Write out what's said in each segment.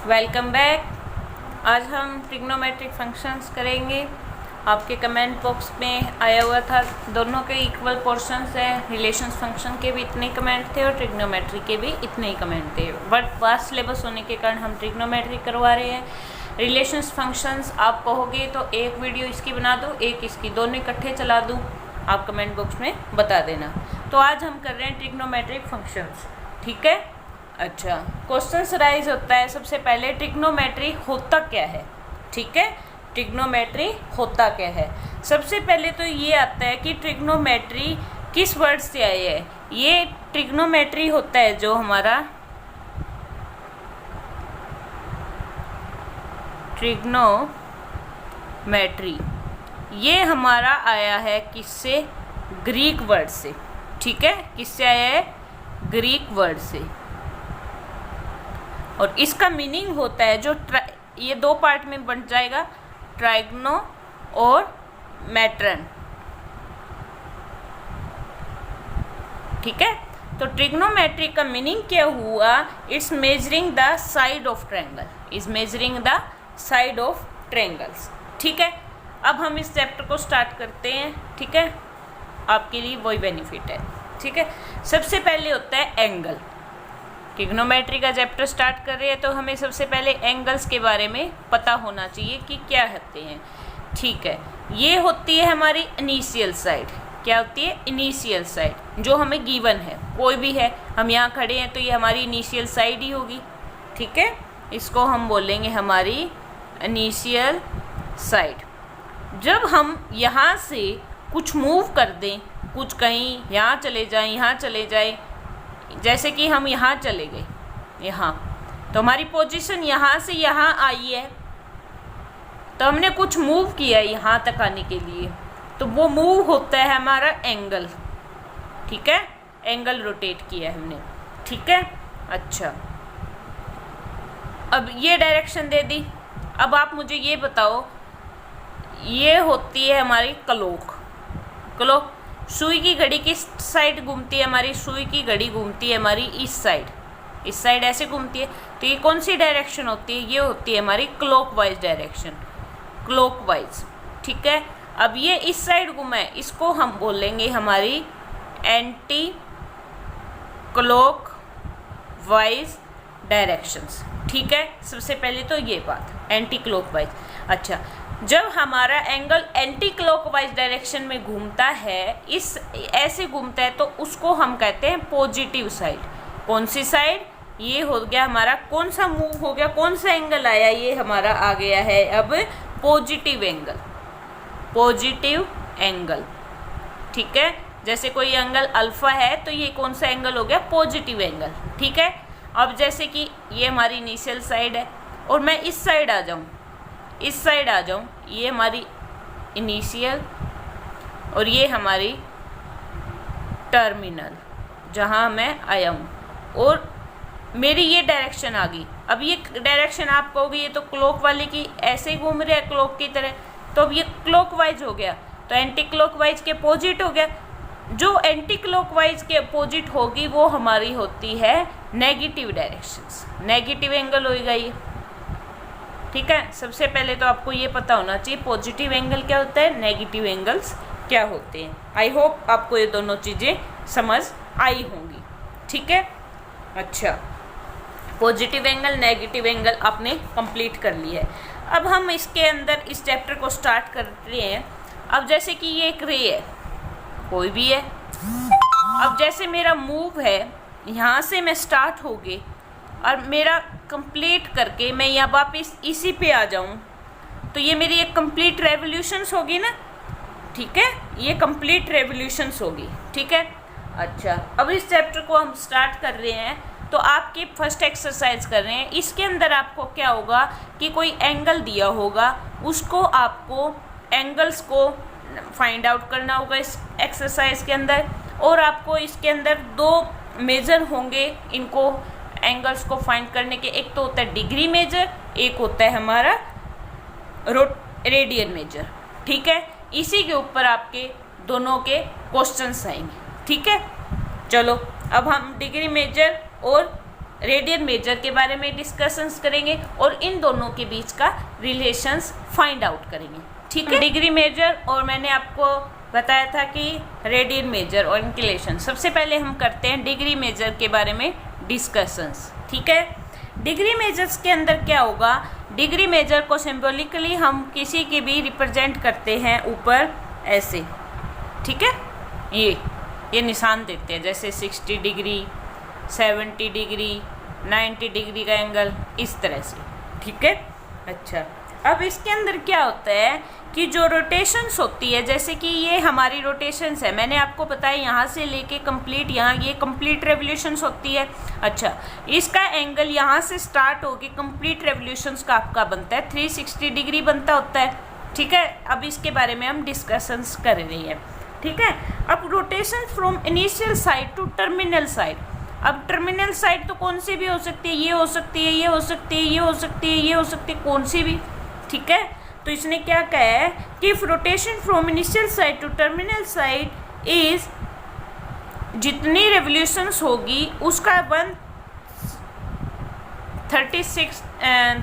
Welcome back. आज हम trigonometric functions करेंगे। आपके कमेंट बॉक्स में आया हुआ था, दोनों के इक्वल पोर्शंस हैं। रिलेशंस फंक्शन के भी इतने कमेंट थे और ट्रिग्नोमेट्री के भी इतने ही कमेंट थे, बट वास्ट सिलेबस होने के कारण हम ट्रिग्नोमेट्री करवा रहे हैं। रिलेशंस फंक्शंस आप कहोगे तो एक वीडियो इसकी बना दो, एक इसकी, दोनों इकट्ठे चला दूँ, आप कमेंट बॉक्स में बता देना। तो आज हम कर रहे हैं ट्रिग्नोमेट्रिक फंक्शंस, ठीक है। अच्छा, क्वेश्चन राइज होता है सबसे पहले, ट्रिग्नोमेट्री होता क्या है, ठीक है। ट्रिग्नोमेट्री होता क्या है, सबसे पहले तो ये आता है कि ट्रिग्नोमेट्री किस वर्ड से आई है। ये ट्रिग्नोमेट्री होता है जो हमारा ट्रिग्नोमेट्री, ये हमारा आया है किससे, ग्रीक वर्ड से, ठीक है। किससे आया है, ग्रीक वर्ड से। और इसका मीनिंग होता है जो ये दो पार्ट में बन जाएगा, ट्राइग्नो और मैट्रन, ठीक है। तो ट्रिग्नोमेट्री का मीनिंग क्या हुआ, it's measuring the side of triangle, is measuring the side of triangles, ठीक है। अब हम इस चैप्टर को स्टार्ट करते हैं, ठीक है। आपके लिए वही बेनिफिट है, ठीक है। सबसे पहले होता है एंगल। ट्रिग्नोमेट्री का चैप्टर स्टार्ट कर रहे हैं तो हमें सबसे पहले एंगल्स के बारे में पता होना चाहिए कि क्या होते हैं, ठीक है। ये होती है हमारी इनिशियल साइड, क्या होती है, इनिशियल साइड, जो हमें गिवन है, कोई भी है, हम यहाँ खड़े हैं तो ये हमारी इनिशियल साइड ही होगी, ठीक है। इसको हम बोलेंगे हमारी इनिशियल साइड। जब हम यहाँ से कुछ मूव कर दें, कुछ कहीं यहाँ चले जाएं, यहाँ चले जाएं, जैसे कि हम यहाँ चले गए, यहाँ, तो हमारी पोजीशन यहाँ से यहाँ आई है, तो हमने कुछ मूव किया यहाँ तक आने के लिए, तो वो मूव होता है हमारा एंगल, ठीक है। एंगल रोटेट किया है हमने, ठीक है। अच्छा, अब ये डायरेक्शन दे दी। अब आप मुझे ये बताओ, ये होती है हमारी क्लॉक। क्लॉक, सुई की घड़ी किस साइड घूमती है, हमारी सुई की घड़ी घूमती है हमारी इस साइड ऐसे घूमती है, तो ये कौन सी डायरेक्शन होती है, ये होती है हमारी क्लॉकवाइज डायरेक्शन, क्लॉकवाइज, ठीक है। अब ये इस साइड घूमा है, इसको हम बोलेंगे हमारी एंटी क्लॉकवाइज डायरेक्शंस, ठीक है। सबसे पहले तो ये बात एंटी क्लॉकवाइज। अच्छा, जब हमारा एंगल एंटी क्लॉकवाइज डायरेक्शन में घूमता है, इस ऐसे घूमता है, तो उसको हम कहते हैं पॉजिटिव साइड। कौन सी साइड, ये हो गया हमारा, कौन सा मूव हो गया, कौन सा एंगल आया, ये हमारा आ गया है अब पॉजिटिव एंगल, पॉजिटिव एंगल, ठीक है। जैसे कोई एंगल अल्फा है तो ये कौन सा एंगल हो गया, पॉजिटिव एंगल, ठीक है। अब जैसे कि ये हमारी इनिशियल साइड है और मैं इस साइड आ जाऊँ, इस साइड आ जाऊँ, ये हमारी इनिशियल और ये हमारी टर्मिनल, जहाँ मैं आया हूँ, और मेरी ये डायरेक्शन आ गई। अब ये डायरेक्शन आप कहोगे ये तो क्लॉक वाले की ऐसे ही घूम रहे हैं क्लॉक की तरह, तो अब ये क्लॉकवाइज हो गया, तो एंटी क्लॉकवाइज के अपोजिट हो गया। जो एंटी क्लॉकवाइज के अपोजिट होगी वो हमारी होती है नेगेटिव डायरेक्शंस, नेगेटिव एंगल होएगा ये, ठीक है। सबसे पहले तो आपको ये पता होना चाहिए पॉजिटिव एंगल क्या होता है, नेगेटिव एंगल्स क्या होते हैं। आई होप आपको ये दोनों चीज़ें समझ आई होंगी, ठीक है। अच्छा, पॉजिटिव एंगल, नेगेटिव एंगल आपने कंप्लीट कर लिया है। अब हम इसके अंदर इस चैप्टर को स्टार्ट कर रहे हैं। अब जैसे कि ये एक रे है, कोई भी है, अब जैसे मेरा मूव है, यहाँ से मैं स्टार्ट हो गई और मेरा कंप्लीट करके मैं यहाँ वापस इसी पे आ जाऊँ, तो ये मेरी एक कंप्लीट रेवोल्यूशंस होगी ना, ठीक है। ये कंप्लीट रेवोल्यूशंस होगी, ठीक है। अच्छा, अब इस चैप्टर को हम स्टार्ट कर रहे हैं, तो आपकी फर्स्ट एक्सरसाइज कर रहे हैं। इसके अंदर आपको क्या होगा कि कोई एंगल दिया होगा, उसको आपको एंगल्स को फाइंड आउट करना होगा इस एक्सरसाइज के अंदर, और आपको इसके अंदर दो मेजर होंगे इनको एंगल्स को फाइंड करने के। एक तो होता है डिग्री मेजर, एक होता है हमारा रेडियन मेजर, ठीक है। इसी के ऊपर आपके दोनों के क्वेश्चंस आएंगे, ठीक है। चलो, अब हम डिग्री मेजर और रेडियन मेजर के बारे में डिस्कशंस करेंगे और इन दोनों के बीच का रिलेशंस फाइंड आउट करेंगे। ठीक है, डिग्री मेजर और मैंने आपको बताया था कि रेडियन मेजर और इनके रिलेशन। सबसे पहले हम करते हैं डिग्री मेजर के बारे में डिस्कशंस। ठीक है, डिग्री मेजर्स के अंदर क्या होगा, डिग्री मेजर को सिंबॉलिकली हम किसी की भी रिप्रेजेंट करते हैं ऊपर ऐसे। ठीक है, ये निशान देते हैं, जैसे 60 डिग्री, 70 डिग्री, 90 डिग्री का एंगल, इस तरह से। ठीक है, अच्छा, अब इसके अंदर क्या होता है कि जो रोटेशंस होती है, जैसे कि ये हमारी रोटेशंस है, मैंने आपको बताया यहाँ से लेके कंप्लीट, यहाँ ये कंप्लीट रेवोल्यूशंस होती है। अच्छा, इसका एंगल यहाँ से स्टार्ट होके कंप्लीट रेवोल्यूशंस का आपका बनता है 360 डिग्री बनता होता है। ठीक है, अब इसके बारे में हम डिस्कशंस कर रहे हैं। ठीक है, अब rotation from initial side to terminal side. अब टर्मिनल साइड तो कौन सी भी हो सकती है, ये हो सकती है, ये हो सकती है, ये हो सकती है, ये हो सकती है, कौन सी भी। ठीक है, तो इसने क्या कहा है कि rotation from initial side to terminal side is, जितनी रेवोल्यूशंस होगी उसका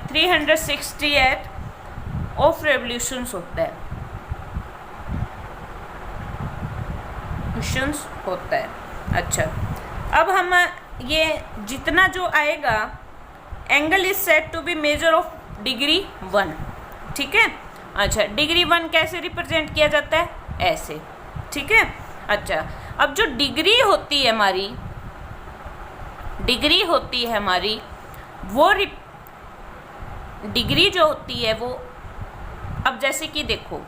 368 ऑफ रेवोल्यूशंस होता है, होता है। अच्छा, अब हम ये जितना जो आएगा, angle is said to be measure of degree 1। ठीक है, अच्छा, डिग्री 1 कैसे रिप्रेजेंट किया जाता है, ऐसे। ठीक है, अच्छा, अब जो डिग्री होती है हमारी, डिग्री होती है हमारी, वो डिग्री जो होती है वो, अब जैसे कि देखो,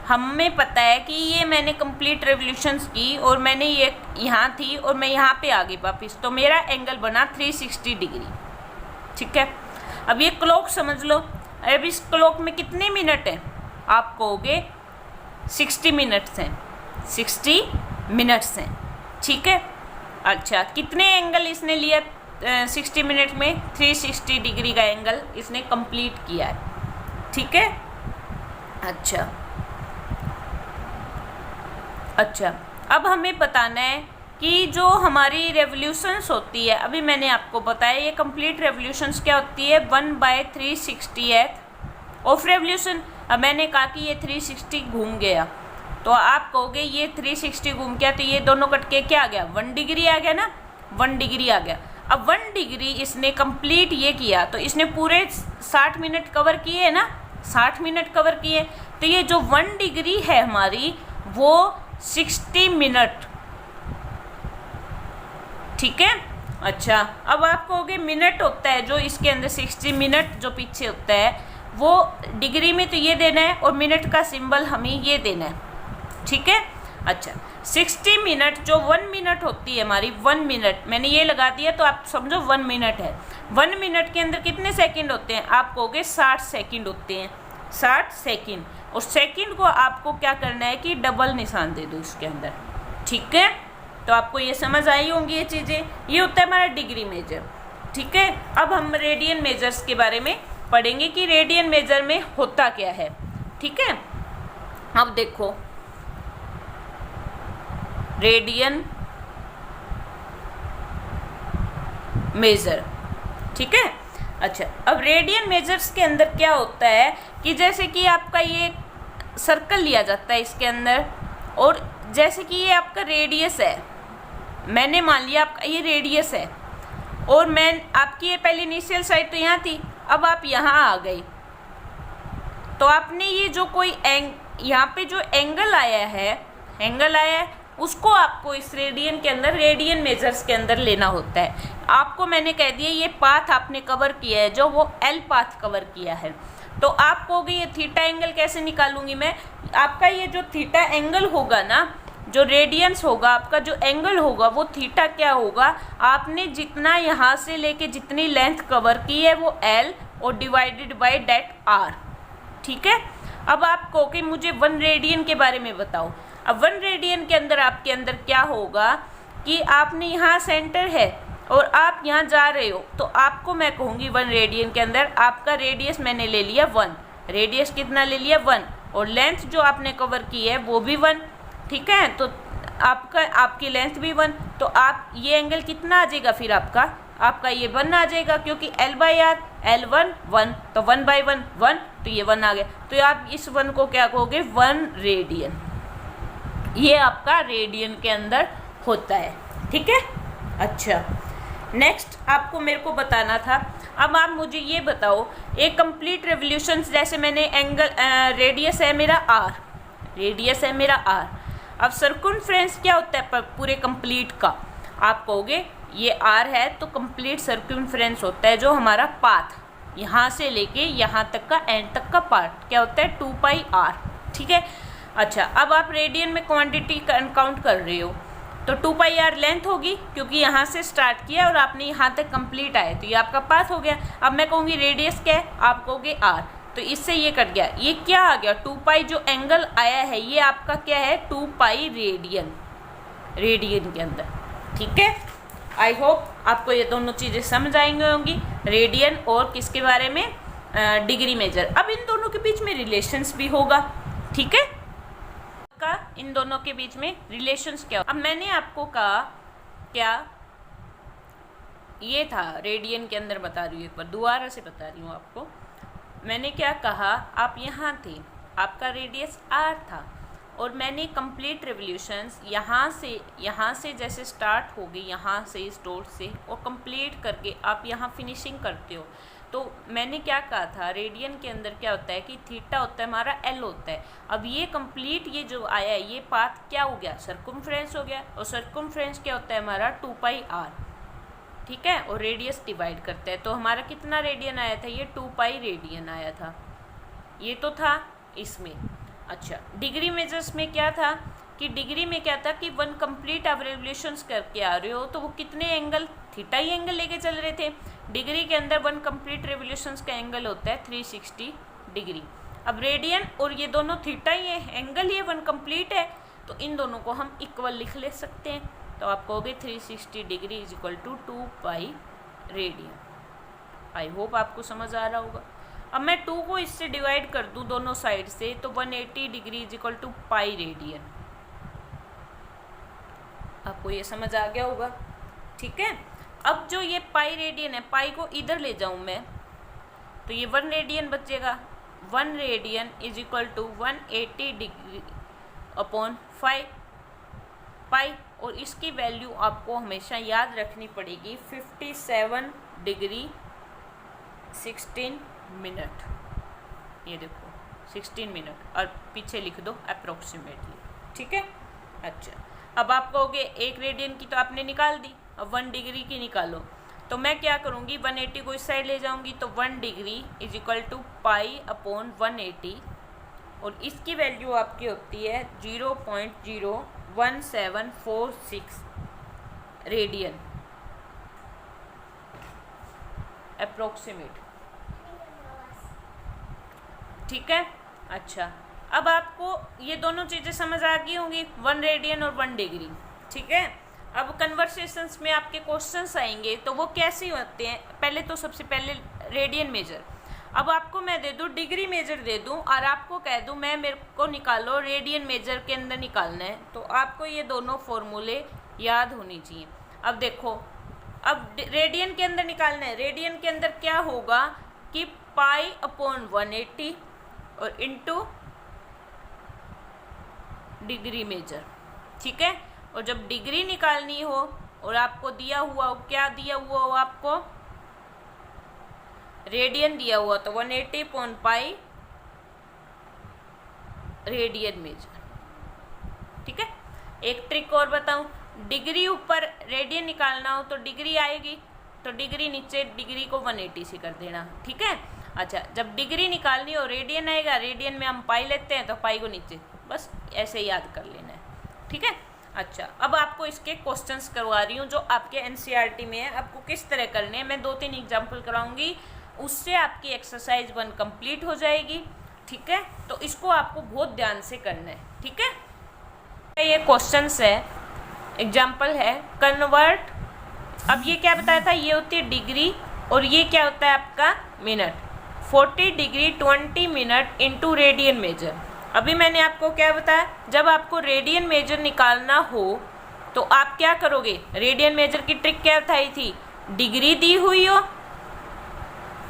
हमें पता है कि ये मैंने कंप्लीट रेवोल्यूशंस की और मैंने ये यहाँ थी और मैं यहाँ पे आ गई वापस, तो मेरा एंगल बना 360 डिग्री। ठीक है, अब ये क्लॉक समझ लो, अब इस क्लॉक में कितने मिनट हैं, आप कहोगे 60 मिनट्स हैं, 60 मिनट्स हैं। ठीक है, अच्छा, कितने एंगल इसने लिया 60 मिनट में, 360 डिग्री का एंगल इसने कंप्लीट किया है। ठीक है, अच्छा, अच्छा, अब हमें बताना है कि जो हमारी रेवोल्यूशंस होती है, अभी मैंने आपको बताया ये कंप्लीट रेवोल्यूशंस क्या होती है, 1/360th ऑफ रेवोल्यूशन। अब मैंने कहा कि ये 360 घूम गया, तो आप कहोगे ये 360 घूम गया, तो ये दोनों कट के क्या आ गया, 1 डिग्री आ गया ना, 1 डिग्री आ गया। अब 1 डिग्री इसने कंप्लीट ये किया, तो इसने पूरे 60 मिनट कवर किए है ना, 60 मिनट कवर किए, तो ये जो 1 डिग्री है हमारी वो 60 मिनट। ठीक है, अच्छा, अब आप कहोगे मिनट होता है जो इसके अंदर, 60 मिनट जो पीछे होता है वो डिग्री में तो ये देना है और मिनट का सिंबल हमें ये देना है। ठीक है, अच्छा, 60 मिनट जो 1 मिनट होती है हमारी, 1 मिनट मैंने ये लगा दिया तो आप समझो 1 मिनट है। 1 मिनट के अंदर कितने सेकंड होते हैं, आप कहोगे 60 सेकंड होते हैं, 60 सेकंड। और सेकंड को आपको क्या करना है कि डबल निशान दे दो इसके अंदर। ठीक है, तो आपको ये समझ आई होंगी ये चीज़ें, ये होता है हमारा डिग्री मेजर। ठीक है, अब हम रेडियन मेजर्स के बारे में पढ़ेंगे कि रेडियन मेजर में होता क्या है। ठीक है, अब देखो रेडियन मेजर। ठीक है, अच्छा, अब रेडियन मेजर्स के अंदर क्या होता है कि जैसे कि आपका ये सर्कल लिया जाता है इसके अंदर, और जैसे कि ये आपका रेडियस है, मैंने मान लिया आपका ये रेडियस है, और मैं आपकी ये पहली इनिशियल साइड तो यहाँ थी, अब आप यहाँ आ गए, तो आपने ये जो कोई यहाँ पे जो एंगल आया है उसको आपको इस रेडियन के अंदर, रेडियन मेजर्स के अंदर लेना होता है। आपको मैंने कह दिया ये पाथ आपने कवर किया है, जो वो एल पाथ कवर किया है, तो आप कहोगे ये थीटा एंगल कैसे निकालूंगी मैं, आपका ये जो थीटा एंगल होगा ना, जो रेडियंस होगा आपका, जो एंगल होगा वो थीटा क्या होगा, आपने जितना यहाँ से लेके जितनी लेंथ कवर की है वो एल और डिवाइडेड बाय डेट आर। ठीक है, अब आप कहो कि मुझे 1 रेडियन के बारे में बताओ। अब 1 रेडियन के अंदर आपके अंदर क्या होगा कि आपने यहाँ सेंटर है और आप यहाँ जा रहे हो, तो आपको मैं कहूँगी 1 रेडियन के अंदर आपका रेडियस मैंने ले लिया 1, रेडियस कितना ले लिया 1, और लेंथ जो आपने कवर की है वो भी 1। ठीक है, तो आपकी लेंथ भी 1, तो आप ये एंगल कितना आ जाएगा फिर आपका आपका ये 1 आ जाएगा, क्योंकि L/R L1 1, तो 1/1 1, तो ये 1 आ गया। तो आप इस 1 को क्या कहोगे, 1 रेडियन। ये आपका रेडियन के अंदर होता है, ठीक है। अच्छा, नेक्स्ट आपको मेरे को बताना था, अब आप मुझे ये बताओ, एक कंप्लीट रेवोल्यूशन, जैसे मैंने एंगल रेडियस है मेरा r, रेडियस है मेरा r, अब सर्कमफ्रेंस क्या होता है पूरे कंप्लीट का, आप कहोगे ये r है तो कंप्लीट सर्कमफ्रेंस होता है जो हमारा पाथ यहाँ से लेके यहाँ तक का एंड तक का पार्ट क्या होता है 2πr, ठीक है। अच्छा, अब आप रेडियन में क्वांटिटी काउंट कर रहे हो तो 2πr लेंथ होगी, क्योंकि यहाँ से स्टार्ट किया और आपने यहाँ तक कंप्लीट आए, तो ये आपका पाथ हो गया। अब मैं कहूँगी रेडियस क्या है, आप कहोगे r, तो इससे ये कट गया, ये क्या आ गया 2π, जो एंगल आया है ये आपका क्या है 2π रेडियन, रेडियन के अंदर, ठीक है। आई होप आपको ये दोनों चीज़ें समझ आएंगी होंगी, रेडियन और किसके बारे में, डिग्री मेजर। अब इन दोनों के बीच में रिलेशंस भी होगा, ठीक है, का इन दोनों के बीच में रिलेशंस क्या। अब मैंने आपको कहा क्या, ये था रेडियन के अंदर, बता रही हूँ एक बार दोबारा से बता रही हूँ आपको, मैंने क्या कहा, आप यहाँ थे, आपका रेडियस r था, और मैंने कंप्लीट रेवोल्यूशंस यहाँ से जैसे स्टार्ट होगी, यहाँ से इस डॉट से, और कंप्लीट करके आप यहाँ फिनिशिंग करते हो, तो मैंने क्या कहा था, रेडियन के अंदर क्या होता है कि थीटा होता है हमारा, l होता है। अब ये कंप्लीट ये जो आया है ये पाथ क्या हो गया, सर्कमफ्रेंस हो गया, और सर्कमफ्रेंस क्या होता है हमारा 2πr, ठीक है, और रेडियस डिवाइड करते हैं, तो हमारा कितना रेडियन आया था, ये 2π रेडियन आया था, ये तो था इसमें। अच्छा, डिग्री मेजर्स में क्या था कि डिग्री में क्या था कि 1 कंप्लीट आप रेवोल्यूशंस करके आ रहे हो, तो वो कितने एंगल, थीटा ही एंगल लेके चल रहे थे। डिग्री के अंदर 1 कंप्लीट रेवोल्यूशंस का एंगल होता है 360 डिग्री। अब रेडियन और ये दोनों थीटा ही है, एंगल ये 1 कंप्लीट है, तो इन दोनों को हम इक्वल लिख ले सकते हैं, तो आप कहोगे 360 degree is equal to 2π radian. I hope आपको समझ आ रहा होगा। अब मैं 2 को इससे डिवाइड कर दूं दोनों साइड से, तो 180 degree is equal to π radian. आपको ये समझ आ गया होगा, ठीक है। अब जो ये π रेडियन है, पाई को इधर ले जाऊं मैं, तो ये 1 रेडियन बचेगा, 1 radian is equal to 180 degree upon 5 pi, और इसकी वैल्यू आपको हमेशा याद रखनी पड़ेगी 57 डिग्री 16 मिनट। ये देखो 16 मिनट, और पीछे लिख दो अप्रोक्सीमेटली, ठीक है। अच्छा, अब आप कहोगे 1 रेडियन की तो आपने निकाल दी, अब 1 डिग्री की निकालो, तो मैं क्या करूँगी 180 को इस साइड ले जाऊँगी, तो 1 degree is equal to pi upon 180, और इसकी वैल्यू आपकी होती है 0.01746 रेडियन अप्रोक्सीमेट, ठीक है। अच्छा, अब आपको ये दोनों चीज़ें समझ आ गई होंगी, 1 रेडियन और 1 डिग्री, ठीक है। अब कन्वर्सेशंस में आपके क्वेश्चंस आएंगे, तो वो कैसे होते हैं, पहले तो सबसे पहले रेडियन मेजर, अब आपको मैं दे दूँ डिग्री मेजर दे दूँ, और आपको कह दूँ मेरे को निकालो रेडियन मेजर के अंदर निकालना है, तो आपको ये दोनों फॉर्मूले याद होनी चाहिए। अब देखो, अब रेडियन के अंदर निकालना है, रेडियन के अंदर क्या होगा कि पाई अपॉन 180 और इनटू डिग्री मेजर, ठीक है। और जब डिग्री निकालनी हो और आपको दिया हुआ हो, क्या दिया हुआ हो आपको, रेडियन दिया हुआ, तो 180 अपॉन पाई रेडियन मेजर, ठीक है। एक ट्रिक और बताऊं, डिग्री ऊपर रेडियन निकालना हो तो डिग्री आएगी, तो डिग्री नीचे डिग्री को 180 से कर देना, ठीक है। अच्छा, जब डिग्री निकालनी हो रेडियन आएगा, रेडियन में हम पाई लेते हैं, तो पाई को नीचे बस ऐसे याद कर लेना है, ठीक है। अच्छा, अब आपको इसके क्वेश्चंस करवा रही हूँ जो आपके एनसीईआरटी में है, आपको किस तरह करने हैं, मैं 2-3 एग्जाम्पल कराऊंगी, उससे आपकी एक्सरसाइज 1 कंप्लीट हो जाएगी, ठीक है। तो इसको आपको बहुत ध्यान से करना है, ठीक है। ये क्वेश्चंस है, एग्जाम्पल है कन्वर्ट, अब ये क्या बताया था, ये होती है डिग्री और ये क्या होता है आपका minute, 40 degree 20 minute into radian major. अभी मैंने आपको क्या बताया, जब आपको रेडियन मेजर निकालना हो तो आप क्या करोगे, रेडियन मेजर की ट्रिक क्या बताई थी डिग्री दी हुई हो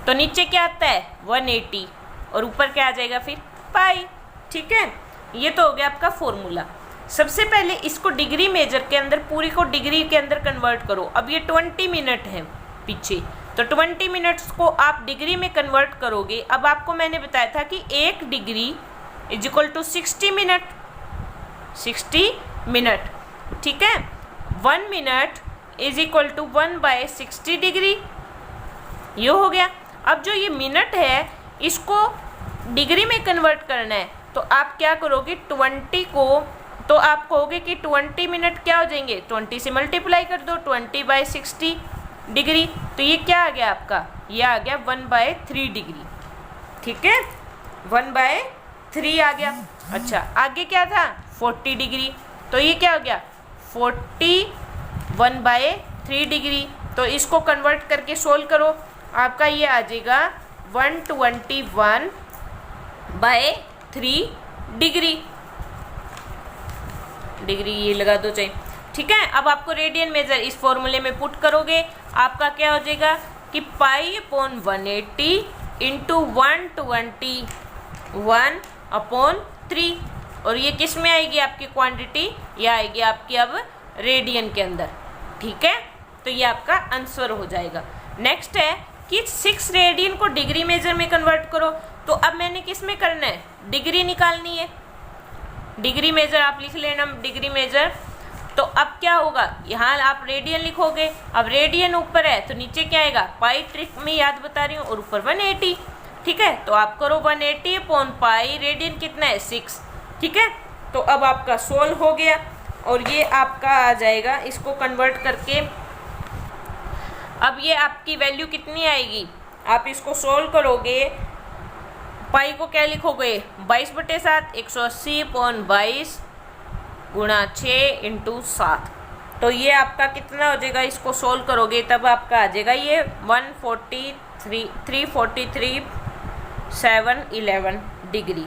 तो नीचे क्या आता है 180 और ऊपर क्या आ जाएगा फिर पाई। ठीक है, ये तो हो गया आपका फॉर्मूला। सबसे पहले इसको डिग्री मेजर के अंदर, पूरी को डिग्री के अंदर कन्वर्ट करो। अब ये 20 मिनट है पीछे, तो 20 मिनट्स को आप डिग्री में कन्वर्ट करोगे। अब आपको मैंने बताया था कि 1 degree is equal to 60 minute, 60 minute. ठीक है, 1 minute is equal to 1/60 degree, ये हो गया। अब जो ये मिनट है इसको डिग्री में कन्वर्ट करना है, तो आप क्या करोगे 20 को, तो आप कहोगे कि 20 मिनट क्या हो जाएंगे, 20 से मल्टीप्लाई कर दो 20/60 डिग्री, तो ये क्या आ गया आपका, ये आ गया 1/3 डिग्री। ठीक है, 1/3 आ गया। अच्छा, आगे क्या था 40 डिग्री, तो ये क्या हो गया 40 1/3 डिग्री। तो इसको कन्वर्ट करके सोल्व करो, आपका ये आ जाएगा 121/3 डिग्री, डिग्री ये लगा दो चाहिए। ठीक है, अब आपको रेडियन मेजर इस फॉर्मूले में पुट करोगे, आपका क्या हो जाएगा कि π/180 इंटू 121/3, और ये किस में आएगी आपकी क्वांटिटी, ये आएगी आपकी अब रेडियन के अंदर। ठीक है, तो ये आपका आंसर हो जाएगा। नेक्स्ट है कि 6 रेडियन को डिग्री मेजर में कन्वर्ट करो, तो अब मैंने किस में करना है, डिग्री निकालनी है। डिग्री मेजर आप लिख लेना, डिग्री मेजर। तो अब क्या होगा, यहाँ आप रेडियन लिखोगे, अब रेडियन ऊपर है तो नीचे क्या आएगा, पाई ट्रिक में याद बता रही हूँ, और ऊपर 180। ठीक है, तो आप करो 180/पाई, रेडियन कितना है 6। ठीक है, तो अब आपका सोल्व हो गया, और ये आपका आ जाएगा, इसको कन्वर्ट करके अब ये आपकी वैल्यू कितनी आएगी, आप इसको सोल्व करोगे, पाई को क्या लिखोगे 22/7, 180/22 गुणा 6 इंटू 7, तो ये आपका कितना हो जाएगा, इसको सोल्व करोगे तब आपका आ जाएगा ये 311 डिग्री।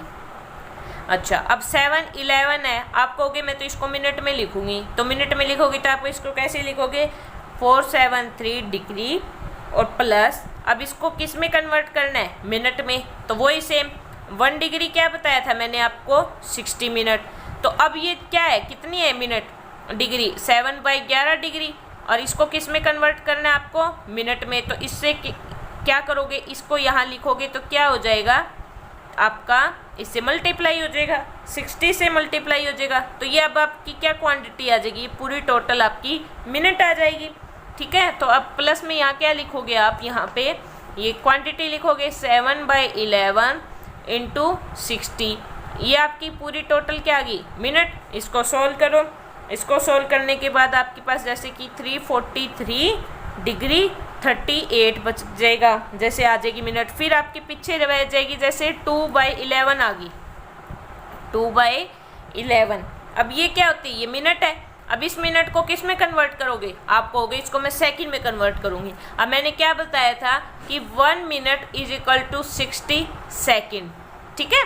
अच्छा, अब 711 है, आप कहोगे मैं तो इसको मिनट में लिखूंगी, तो मिनट में लिखोगे तो आप इसको कैसे लिखोगे 473 डिग्री, और प्लस अब इसको किस में कन्वर्ट करना है, मिनट में, तो वही सेम 1 डिग्री क्या बताया था मैंने आपको 60 मिनट। तो अब ये क्या है, कितनी है मिनट, डिग्री 7/11 डिग्री, और इसको किस में कन्वर्ट करना है आपको, मिनट में। तो इससे क्या करोगे, इसको यहाँ लिखोगे तो क्या हो जाएगा आपका, इससे मल्टीप्लाई हो जाएगा, 60 से मल्टीप्लाई हो जाएगा, तो ये अब आपकी क्या क्वांटिटी आ जाएगी, पूरी टोटल आपकी मिनट आ जाएगी। ठीक है, तो अब प्लस में यहाँ क्या लिखोगे, आप यहाँ पे ये क्वांटिटी लिखोगे 7/11 इंटू 60, ये आपकी पूरी टोटल क्या आ गई मिनट। इसको सोल्व करो, इसको सोल्व करने के बाद आपके पास जैसे कि 343 डिग्री 38 बच जाएगा, जैसे आ जाएगी मिनट। फिर आपके पीछे रह जाएगी जैसे 2/11 आ गई, 2/11। अब ये क्या होती है, ये मिनट है। अब इस मिनट को किस में कन्वर्ट करोगे, आप कहोगे इसको मैं सेकंड में कन्वर्ट करूँगी। अब मैंने क्या बताया था कि 1 minute is equal to 60 second. ठीक है,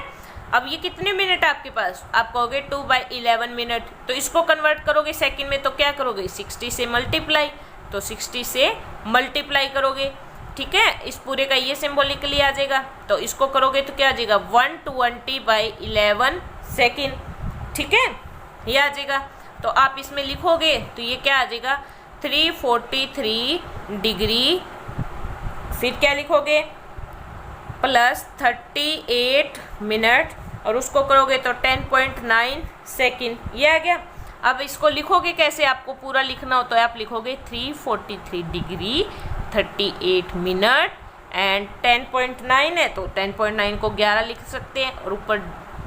अब ये कितने मिनट आपके पास, आप कहोगे 2/11 मिनट, तो इसको कन्वर्ट करोगे सेकंड में तो क्या करोगे 60 से मल्टीप्लाई, तो 60 से मल्टीप्लाई करोगे। ठीक है, इस पूरे का ये सिंबॉलिकली आ जाएगा, तो इसको करोगे तो क्या आ जाएगा 120/11 सेकेंड। ठीक है, ये आ जाएगा, तो आप इसमें लिखोगे तो ये क्या आ जाएगा 343 डिग्री, फिर क्या लिखोगे प्लस 38 मिनट, और उसको करोगे तो 10.9 सेकेंड, ये आ गया। अब इसको लिखोगे कैसे, आपको पूरा लिखना हो तो आप लिखोगे 343 डिग्री 38 मिनट एंड 10.9 है तो 10.9 को 11 लिख सकते हैं, और ऊपर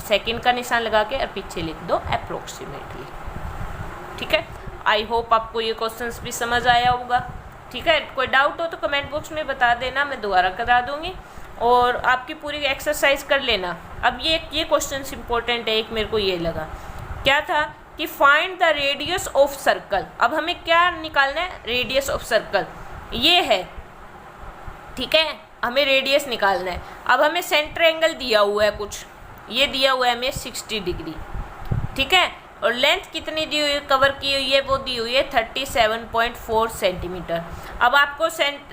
सेकंड का निशान लगा के और पीछे लिख दो अप्रोक्सीमेटली। ठीक है, आई होप आपको ये क्वेश्चंस भी समझ आया होगा। ठीक है, कोई डाउट हो तो कमेंट बॉक्स में बता देना, मैं दोबारा करा दूंगी, और आपकी पूरी एक्सरसाइज कर लेना। अब ये क्वेश्चन इंपॉर्टेंट है, एक मेरे को ये लगा, क्या था कि find the radius of circle. अब हमें क्या निकालना है, रेडियस ऑफ सर्कल ये है। ठीक है, हमें रेडियस निकालना है। अब हमें सेंटर एंगल दिया हुआ है कुछ, ये दिया हुआ है हमें 60 डिग्री। ठीक है, और लेंथ कितनी दी हुई है, कवर की हुई है, वो दी हुई है 37.4 सेंटीमीटर। अब आपको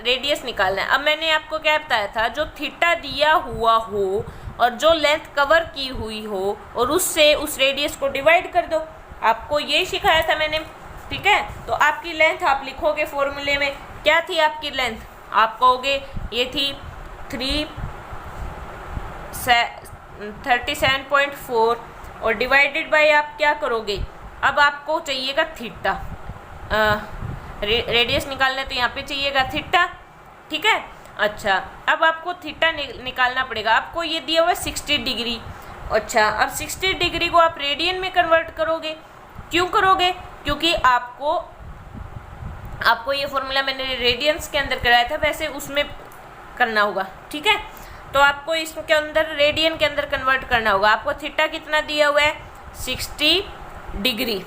रेडियस निकालना है। अब मैंने आपको क्या बताया था, जो थीटा दिया हुआ हो और जो लेंथ कवर की हुई हो और उससे उस रेडियस को डिवाइड कर दो, आपको यही सिखाया था मैंने, ठीक है। तो आपकी लेंथ आप लिखोगे फॉर्मूले में, क्या थी आपकी लेंथ, आप कहोगे ये थी 37.4 और डिवाइडेड बाय आप क्या करोगे, अब आपको चाहिएगा थीटा, रेडियस निकालना तो यहाँ पे चाहिएगा थीटा, ठीक है। अच्छा, अब आपको थीटा निकालना पड़ेगा। आपको ये दिया हुआ है 60 डिग्री। अच्छा, अब 60 डिग्री को आप रेडियन में कन्वर्ट करोगे। क्यों करोगे, क्योंकि आपको ये फॉर्मूला मैंने रेडियंस के अंदर कराया था, वैसे उसमें करना होगा, ठीक है। तो आपको इसके अंदर रेडियन के अंदर कन्वर्ट करना होगा। आपको थीटा कितना दिया हुआ है, 60 डिग्री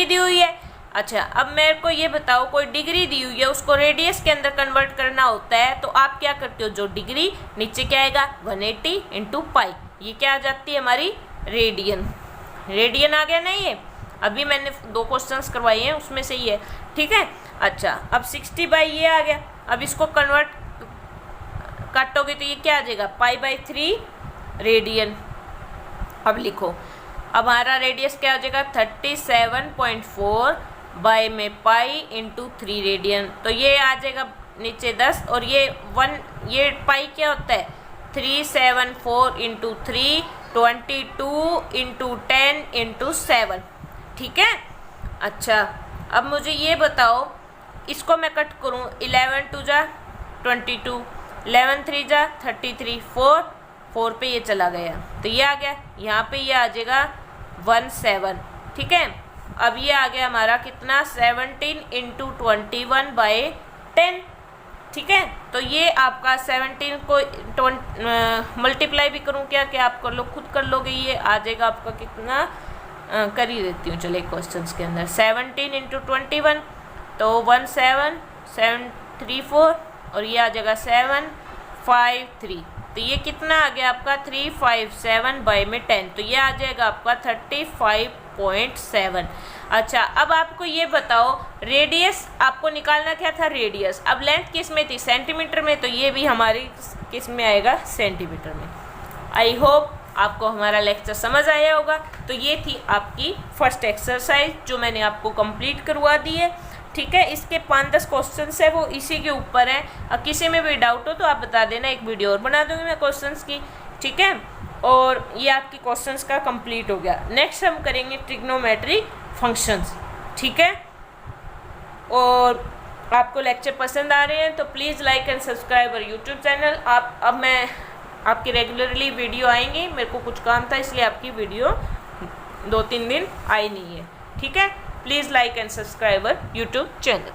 दी हुई है। अच्छा, अब मेरे को ये बताओ, कोई डिग्री दी हुई है, उसको रेडियस के अंदर कन्वर्ट करना होता है, तो आप क्या करते हो, जो डिग्री नीचे क्या आएगा 180 इंटू पाई, ये क्या आ जाती है हमारी रेडियन आ गया ना। ये अभी मैंने 2 क्वेश्चंस करवाए हैं, उसमें से ही है, ठीक है। अच्छा, अब 60 बाई ये आ गया। अब इसको कन्वर्ट काटोगे तो ये क्या आ जाएगा, पाई/3 रेडियन। अब लिखो, अब हमारा रेडियस क्या हो जाएगा 37.4 बाई में पाई इंटू 3 रेडियन। तो ये आ जाएगा नीचे 10 और ये 1, ये पाई क्या होता है 374 इंटू 3 22 इंटू 10 इंटू 7, ठीक है। अच्छा, अब मुझे ये बताओ, इसको मैं कट करूँ, 11 2 जा 22, 11 3 जा 33, 4 पे ये चला गया, तो ये आ गया, यहाँ पे ये आ जाएगा 17, ठीक है। अब ये आ गया हमारा कितना 17 इंटू 21 बाई 10, ठीक है। तो ये आपका 17 को मल्टीप्लाई भी करूँ क्या आप कर लो, खुद कर लोगे, ये आ जाएगा आपका कितना, कर ही देती हूँ चलिए क्वेश्चंस के अंदर, 17 इंटू 21 तो 17734 और ये आ जाएगा 753, तो ये कितना आ गया आपका 357 बाई में 10, तो ये आ जाएगा आपका 35.7। अच्छा, अब आपको ये बताओ, रेडियस आपको निकालना क्या था, रेडियस। अब लेंथ किस में थी, सेंटीमीटर में, तो ये भी हमारी किस में आएगा, सेंटीमीटर में। आई होप आपको हमारा लेक्चर समझ आया होगा। तो ये थी आपकी फर्स्ट एक्सरसाइज जो मैंने आपको कंप्लीट करवा दी है, ठीक है। इसके 5-10 क्वेश्चंस है, वो इसी के ऊपर है। अब किसी में भी डाउट हो तो आप बता देना, एक वीडियो और बना दूंगी मैं क्वेश्चंस की, ठीक है। और ये आपकी क्वेश्चंस का कंप्लीट हो गया। नेक्स्ट हम करेंगे ट्रिग्नोमेट्रिक फंक्शंस, ठीक है। और आपको लेक्चर पसंद आ रहे हैं तो प्लीज़ लाइक एंड सब्सक्राइब और यूट्यूब चैनल। अब मैं आपकी रेगुलरली वीडियो आएंगी, मेरे को कुछ काम था इसलिए आपकी वीडियो 2-3 दिन आई नहीं है, ठीक है। Please like and subscribe our YouTube channel.